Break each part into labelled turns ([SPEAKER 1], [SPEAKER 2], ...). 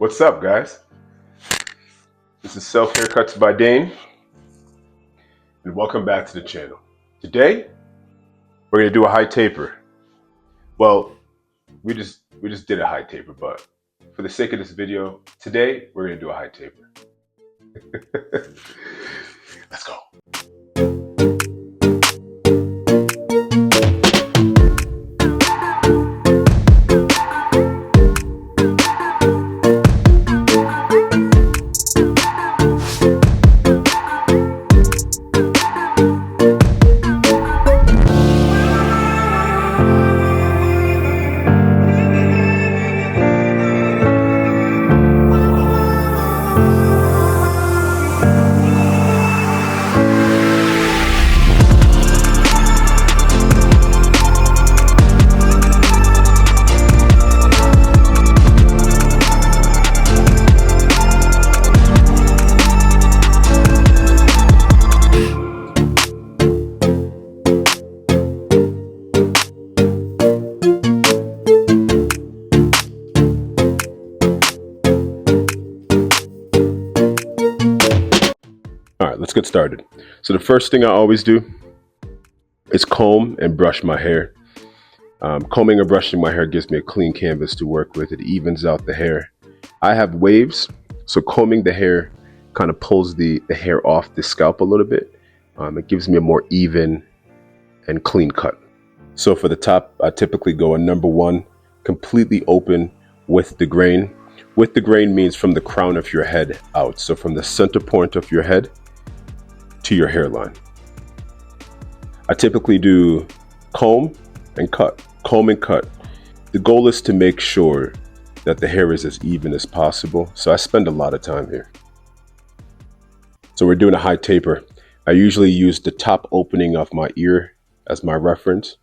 [SPEAKER 1] What's up, guys? This is Self Haircuts by Dane, and welcome back to the channel. Today, we're gonna do a high taper. Well, we just did a high taper, but for the sake of this video, today we're gonna do a high taper. Let's go. All right, let's get started. So the first thing I always do is comb and brush my hair. Combing and brushing my hair gives me a clean canvas to work with. It evens out the hair. I have waves, so combing the hair kind of pulls the hair off the scalp a little bit. It gives me a more even and clean cut. So for the top, I typically go a number 1, completely open with the grain. With the grain means from the crown of your head out. So from the center point of your head to your hairline. I typically do comb and cut, comb and cut. The goal is to make sure that the hair is as even as possible. So I spend a lot of time here. So we're doing a high taper. I usually use the top opening of my ear as my reference.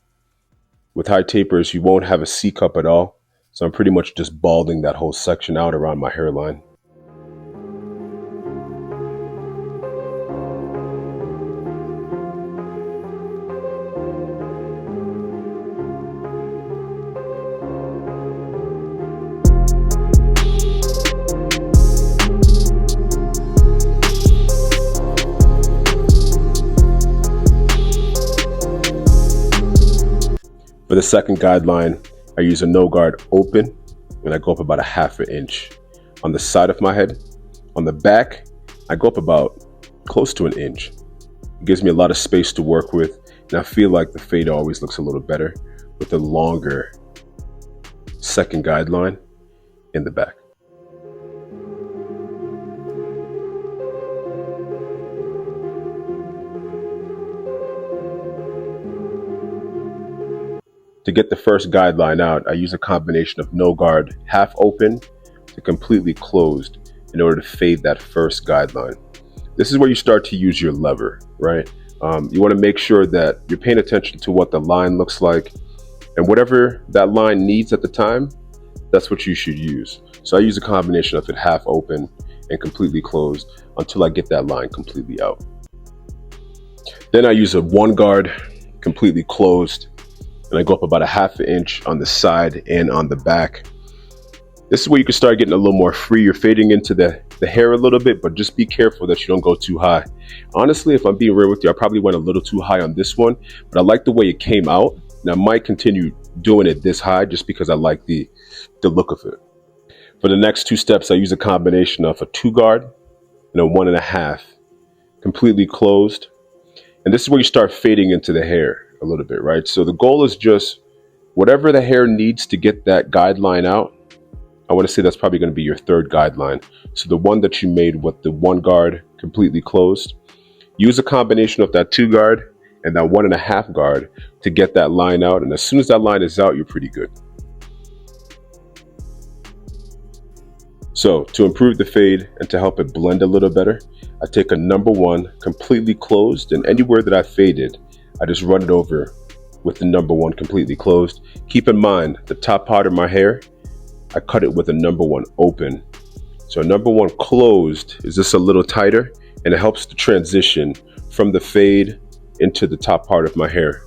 [SPEAKER 1] With high tapers, you won't have a C cup at all. So I'm pretty much just balding that whole section out around my hairline. For the second guideline, I use a no guard open and I go up about a ½ inch on the side of my head. On the back, I go up about close to 1 inch. It gives me a lot of space to work with, and I feel like the fade always looks a little better with a longer second guideline in the back. To get the first guideline out, I use a combination of no guard half open to completely closed in order to fade that first guideline. This is where you start to use your lever, right? You want to make sure that you're paying attention to what the line looks like, and whatever that line needs at the time, that's what you should use. So I use a combination of it half open and completely closed until I get that line completely out. Then I use a 1 guard completely closed, and I go up about a ½ inch on the side and on the back. This is where you can start getting a little more free. You're fading into the hair a little bit, but just be careful that you don't go too high. Honestly, if I'm being real with you, I probably went a little too high on this one, but I like the way it came out. And I might continue doing it this high just because I like the look of it. For the next 2 steps, I use a combination of a 2 guard and a 1.5, completely closed. And this is where you start fading into the hair a little bit, right? So the goal is just whatever the hair needs to get that guideline out. I want to say that's probably going to be your 3rd guideline. So the one that you made with the 1 guard completely closed, use a combination of that 2 guard and that 1.5 guard to get that line out. And as soon as that line is out, you're pretty good. So to improve the fade and to help it blend a little better, I take a number 1 completely closed, and anywhere that I faded, I just run it over with the number 1 completely closed. Keep in mind, the top part of my hair, I cut it with a number 1 open. So number 1 closed is just a little tighter, and it helps to transition from the fade into the top part of my hair.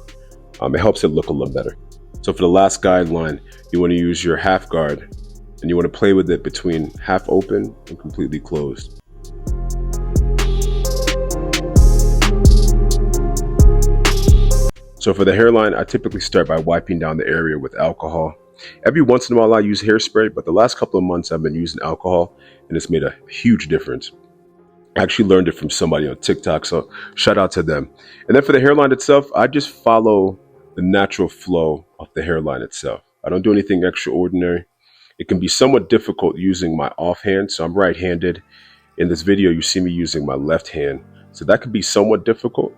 [SPEAKER 1] It helps it look a little better. So for the last guideline, you want to use your half guard and you want to play with it between half open and completely closed. So for the hairline, I typically start by wiping down the area with alcohol. Every once in a while I use hairspray, but the last couple of months I've been using alcohol, and it's made a huge difference. I actually learned it from somebody on TikTok, so shout out to them. And then for the hairline itself, I just follow the natural flow of the hairline itself. I don't do anything extraordinary. It can be somewhat difficult using my offhand, so I'm right-handed. In this video, you see me using my left hand, so that could be somewhat difficult.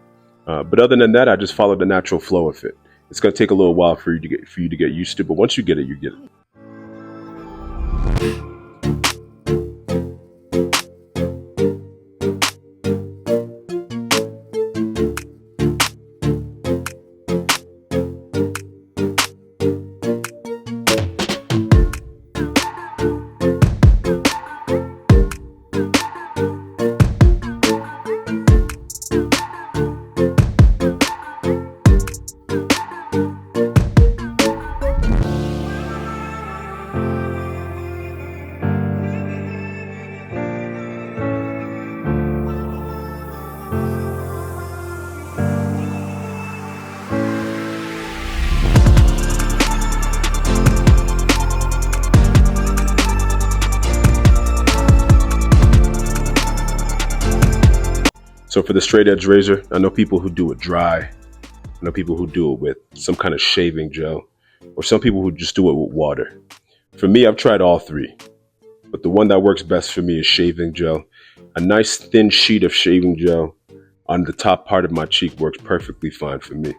[SPEAKER 1] But other than that, I just follow the natural flow of it. It's going to take a little while for you to get used to, but once you get it, you get it. So for the straight edge razor, I know people who do it dry. I know people who do it with some kind of shaving gel, or some people who just do it with water. For me, I've tried all three, but the one that works best for me is shaving gel. A nice thin sheet of shaving gel on the top part of my cheek works perfectly fine for me.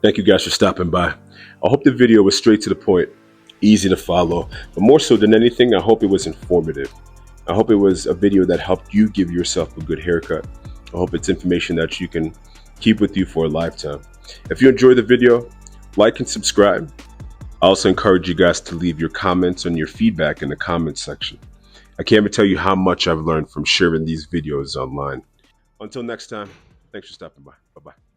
[SPEAKER 1] Thank you guys for stopping by. I hope the video was straight to the point, easy to follow, but more so than anything, I hope it was informative. I hope it was a video that helped you give yourself a good haircut. I hope it's information that you can keep with you for a lifetime. If you enjoyed the video, like and subscribe. I also encourage you guys to leave your comments and your feedback in the comments section. I can't even tell you how much I've learned from sharing these videos online. Until next time, thanks for stopping by. Bye-bye.